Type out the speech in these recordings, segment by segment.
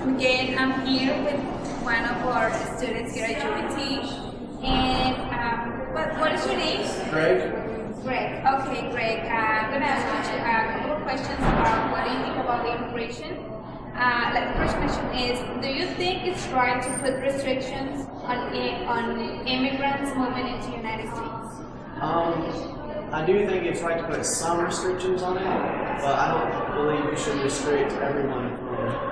Again, I'm here with one of our students here at UNT. And what is your name? Greg? Greg. Okay, Greg. I'm going to ask you a couple of questions about what do you think about the immigration. The first question is, do you think it's right to put restrictions on immigrants moving into the United States? I do think it's right to put some restrictions on it, but I don't believe we should restrict everyone from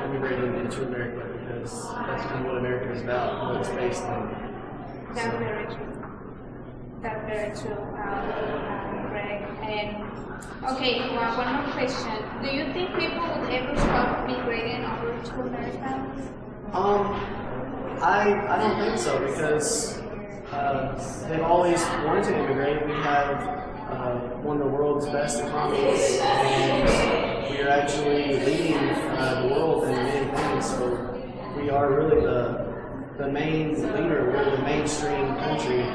immigrating into America because that's kind of what America is about, what it's based on. That's very true. That's very true, Greg. And okay, one more question. Do you think people would ever stop migrating over to America? I don't think so because they've always wanted to immigrate. We have one of the world's best economies, and we are actually leading the world in many things. So we are really the main leader. We're the mainstream country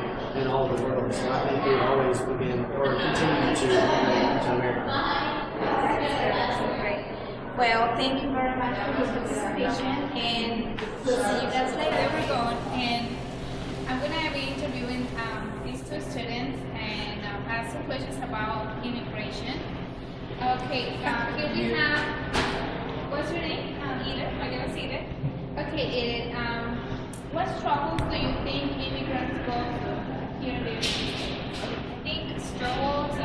in all of the world. So I think we always begin or continue to immigrate to America. Well, thank you very much for your participation, and we'll see you guys later. We're going, and I'm going to be interviewing these two students and ask some questions about immigration. Okay, here we have, what's your name? Ida, Maria Ida. Okay, Ida, what struggles do you think immigrants go through here in the United States? I think struggles,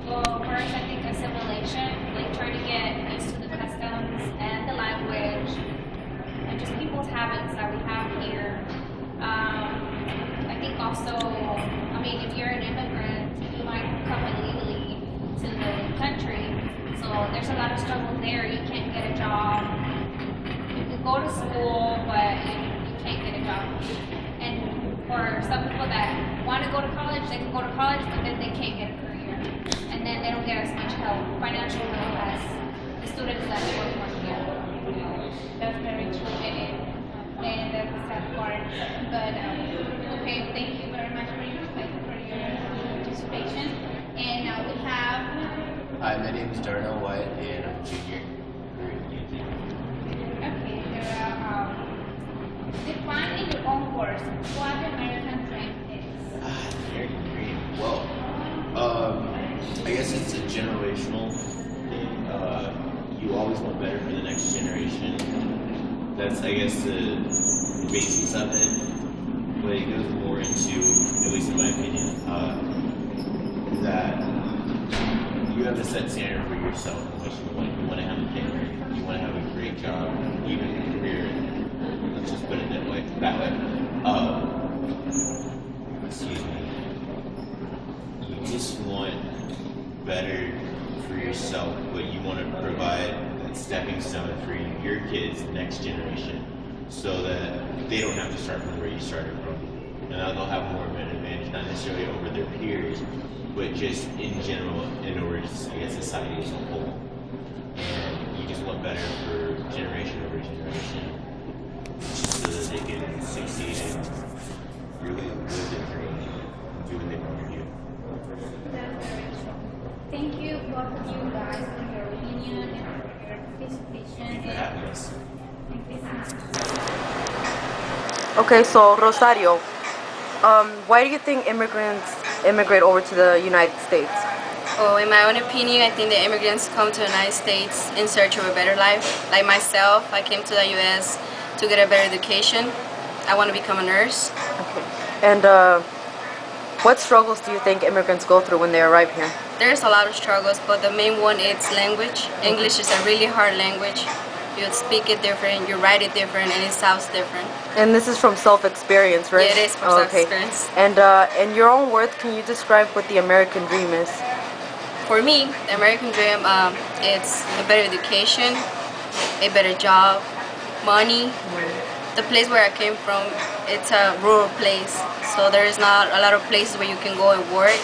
well, first I think assimilation, like trying to get used to the customs and the language and just people's habits that we have here. I think also, I mean, if you're an immigrant, you might come illegally to the country, so there's a lot of struggle there. You can't get a job. You can go to school, but you can't get a job. And for some people that want to go to college, they can go to college, but then they can't get a career. And then they don't get as much help, financial help as the students that work for here. That's very true, and that's the sad part. But okay, thank you very much for your participation. And now we have. Hi, my name is Darnell White, and I'm a junior. Okay, there are. Define in your own words what the American dream is. American dream. Well, I guess it's a generational thing. You always want better for the next generation. That's, I guess, the basis of it. But it goes more into, at least in my opinion, that you have to set standard for yourself and what you want. You want to have a career. You want to have a great job, even a career. Let's just put it that way. Excuse me. You just want better for yourself, but you want to provide that stepping stone for your kids, next generation, so that they don't have to start from where you started from. And they'll have more of an advantage, not necessarily over their peers, but just in general, in order to, I guess, society as a whole. And you just want better for generation over generation, so that they can succeed and really live their dream and do what they want to do. That's very true. Thank you, both of you guys, for your opinion and for your participation. Thank you for having us. Thank you so much. Okay, so Rosario, why do you think immigrants immigrate over to the United States? Well, in my own opinion, I think the immigrants come to the United States in search of a better life. Like myself, I came to the U.S. to get a better education. I want to become a nurse. Okay. And what struggles do you think immigrants go through when they arrive here? There's a lot of struggles, but the main one is language. English is a really hard language. You speak it different, you write it different, and it sounds different. And this is from self-experience, right? Yeah, it is from self-experience. And in your own words, can you describe what the American dream is? For me, the American dream, it's a better education, a better job, money. The place where I came from, it's a rural place, so there's not a lot of places where you can go and work.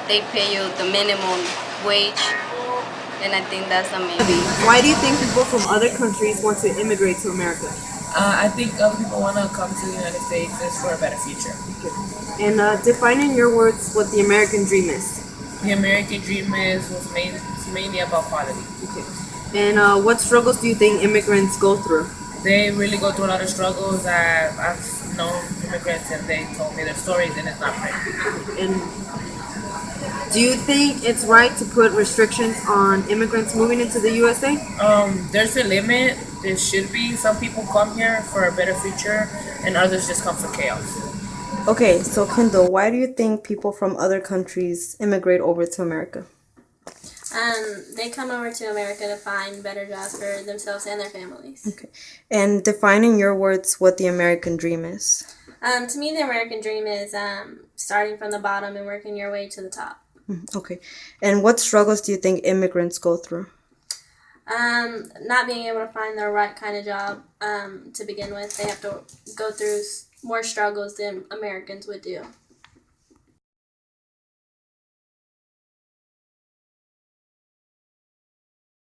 They pay you the minimum wage, and I think that's the main. Why do you think people from other countries want to immigrate to America? I think other people want to come to the United States just for a better future. And define in your words what the American dream is. The American dream was mainly about quality. Okay. And what struggles do you think immigrants go through? They really go through a lot of struggles. I've known immigrants and they told me their stories, and it's not pretty. And do you think it's right to put restrictions on immigrants moving into the USA? There's a limit. There should be. Some people come here for a better future, and others just come for chaos. Okay, so Kendall, why do you think people from other countries immigrate over to America? They come over to America to find better jobs for themselves and their families. Okay. And defining your words what the American dream is. To me, the American dream is starting from the bottom and working your way to the top. Okay. And what struggles do you think immigrants go through? Not being able to find the right kind of job to begin with. They have to go through more struggles than Americans would do.